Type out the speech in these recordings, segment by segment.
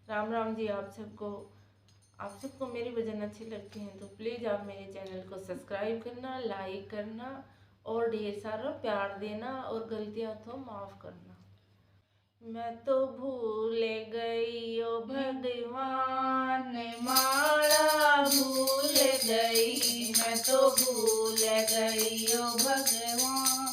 राम राम जी। आप सबको मेरी भजन अच्छी लगती हैं तो प्लीज़ आप मेरे चैनल को सब्सक्राइब करना, लाइक करना और ढेर सारा प्यार देना और गलतियां तो माफ़ करना। मैं तो भूल गई ओ भगवान, माला भूल गई। मैं तो भूल गई ओ भगवान,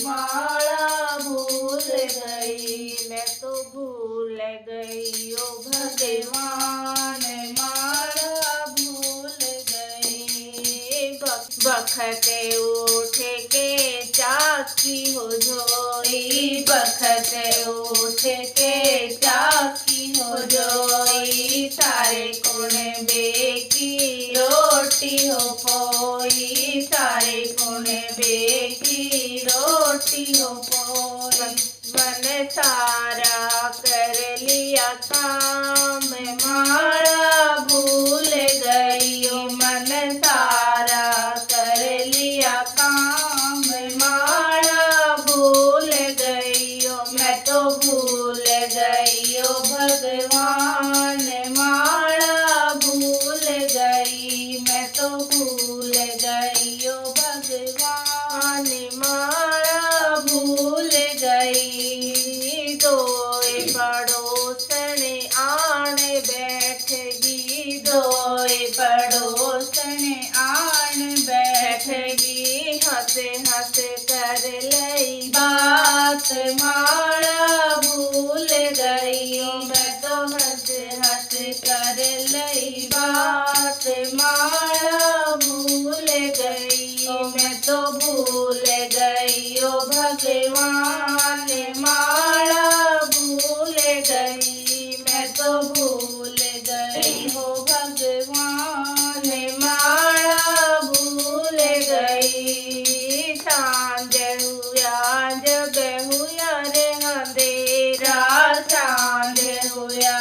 माला भूल गई। मैं तो भूल गई ओ भगवान, माला भूल गई। बखते उठ के चाकी हो जोई, बखते उठ के चाकी हो जोई। सारे कोने बेकी रोटी हो पोई, सारे कोने बेकी रोटी हो पोई। मन सारा कर लिया काम, माला भूल गई। मन सारा कर लिया काम, माला भूल गई। मैं तो भूल गई ओ भगवान, माला भूल गई। मैं तो भूल गई ओ भगवान, माला भूल गई। दोए पड़ोसन आन बैठगी, दोए पड़ोसन आन बैठगी। हंस हंस कर लई बात, माला भूल गई। मैं तो हंस हंस कर लई बात, माला भूल गई। मैं तो भूल गई ओ भगवान, माला भूल गई। मैं तो भूल गई हो भगवान, माला भूल गई। सांझ हुआ जब हुआ रे अंधेरा, सांझ हुआ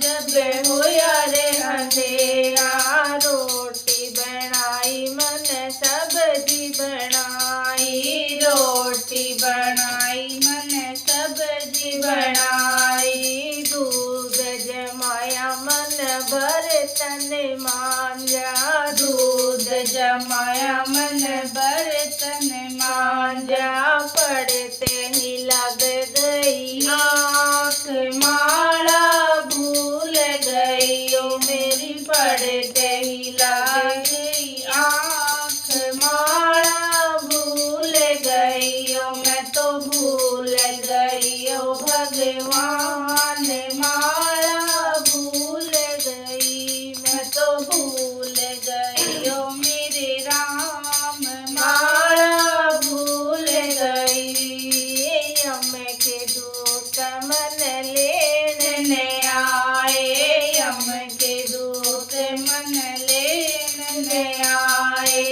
जब हुआ रे अंधेरा। रोटी बनाई मन सब्जी बनाई, रोटी बनाई मन सब्जी बनाई। दूध जमाया मन बर्तन मांजा, दूध जमाया मन बर्तन मांजा। पड़ते ही लग गई आँख, माला भूल गई। ओ मेरी पड़ते ही लग गई आँख, माला भूल गई। ओ मैं तो भूल गई ओ भगवान, माला भूल गई। मैं तो भूल गई ओ मेरे राम, माला भूल गई। यम के दूत मन लेने आए, यम के दूत मन लेने आए।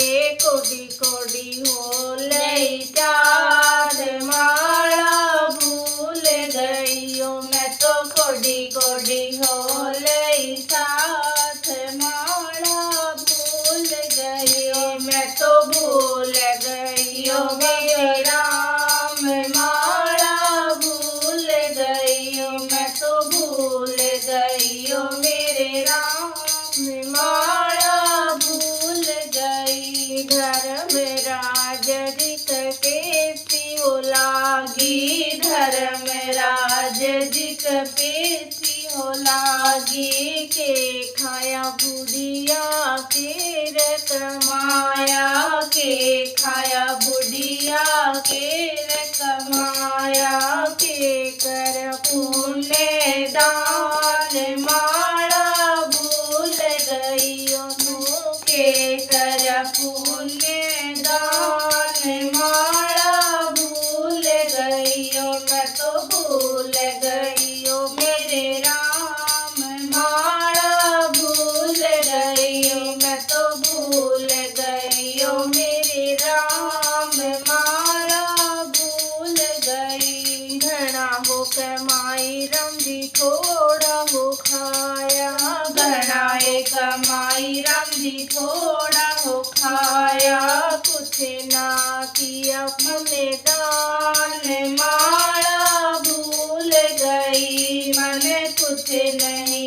कोडी कोडी हो लई चाँद, माला भूल गई। ओ मैं तो कोडी कोडी हो लई साथ, माला भूल गई। ओ मैं तो भूल गई ओ मेरे राम, माला भूल गई। ओ मैं तो भूल गई ओ मेरे राम, माला भूल गई। धर्म राज जित पेशी हो लागी, धर्म राज जित पेशी हो लागी। के खाया बुढ़िया के कमाया, के खाया बुढ़िया के कमाया। के कर पुण्य दान, माला भूल गई। के कर पुण्य दान, माला भूल गई। मैं तो भूल गई ओ मेरे राम, माला भूल गई। मैं तो भूल गई ओ मेरे राम, माला भूल गई। घना हो कमाई रंगी थोड़ा हो खाया, घना कमाई रंगी थोड़ा हो खाया। कुछ ना किया अपने दान, माला भूल गई। मन कुछ नहीं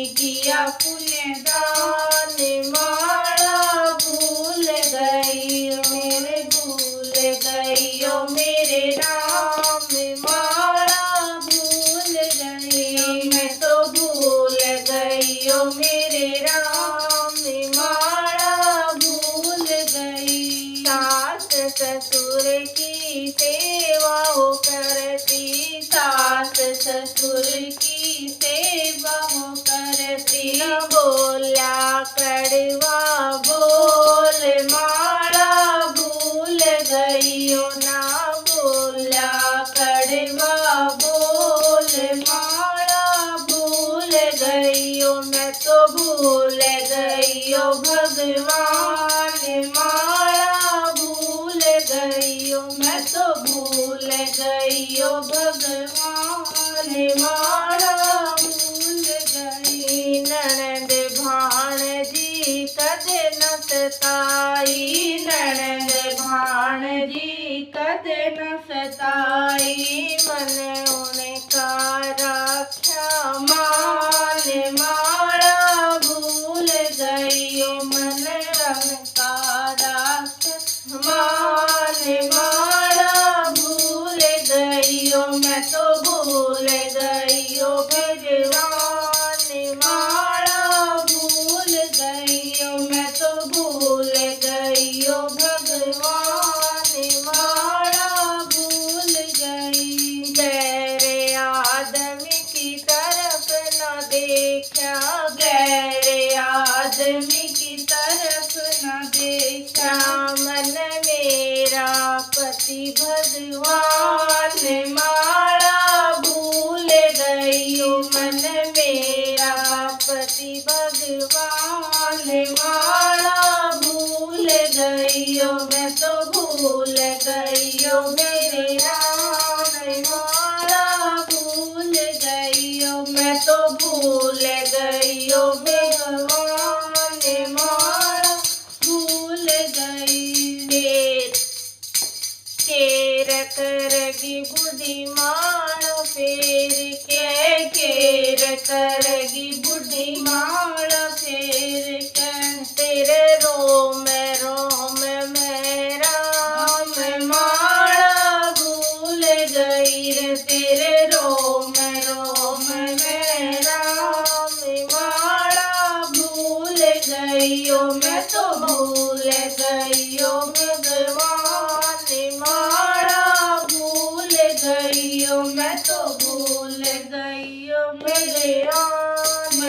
पुण्यदान माला भूल गई मेरे भूल गई ओ मेरे राम माला भूल गई मैं तो भूल गई ओ मेरे राम माला भूल गई। सास ससुर की सेवा हो करती सास ससुर की सेवा हो करती न बोला कड़वा बोल माला भूल गई ओ ना बोला कड़वा बोल माला भूल गई ओ मैं तो भूल गई ओ भगवान माला भूल गई ओ मैं तो भूल गई ओ भगवान माला भूल गई। ननद भाणजी कदे न सताई ननद भाणजी कदे न सताई मन उनका रक्षा मान माला भूल गई ओ मन उनका रक्षा मान माला भूल गई ओ मैं तो भूल गई ओ भगवान माला भूल गई ओ मैं तो भूल गई ओ भगवान माला भूल गई। गैर आदमी की तरफ न देखा गैर आदमी की तरफ न देखा मन मेरा पति भगवान माला भूल गई ओ मन मेरा पति भगवान माला भूल गई ओ मैं तो भूल गई ओ मेरे राम माला भूल गई ओ मैं तो भूल गई ओ भगवान माला भूल गई। केर करगी बुढ़ी फेर के केर करगी बुढ़ी फेर के तेरे रोम रोम में राम माला भूल गई रे तेरे रोम रोम में राम माला भूल गई ओ मैं तो भूल गई ओ भगवान माला भूल गई ओ मैं तो भूल गई ओ मेरे राम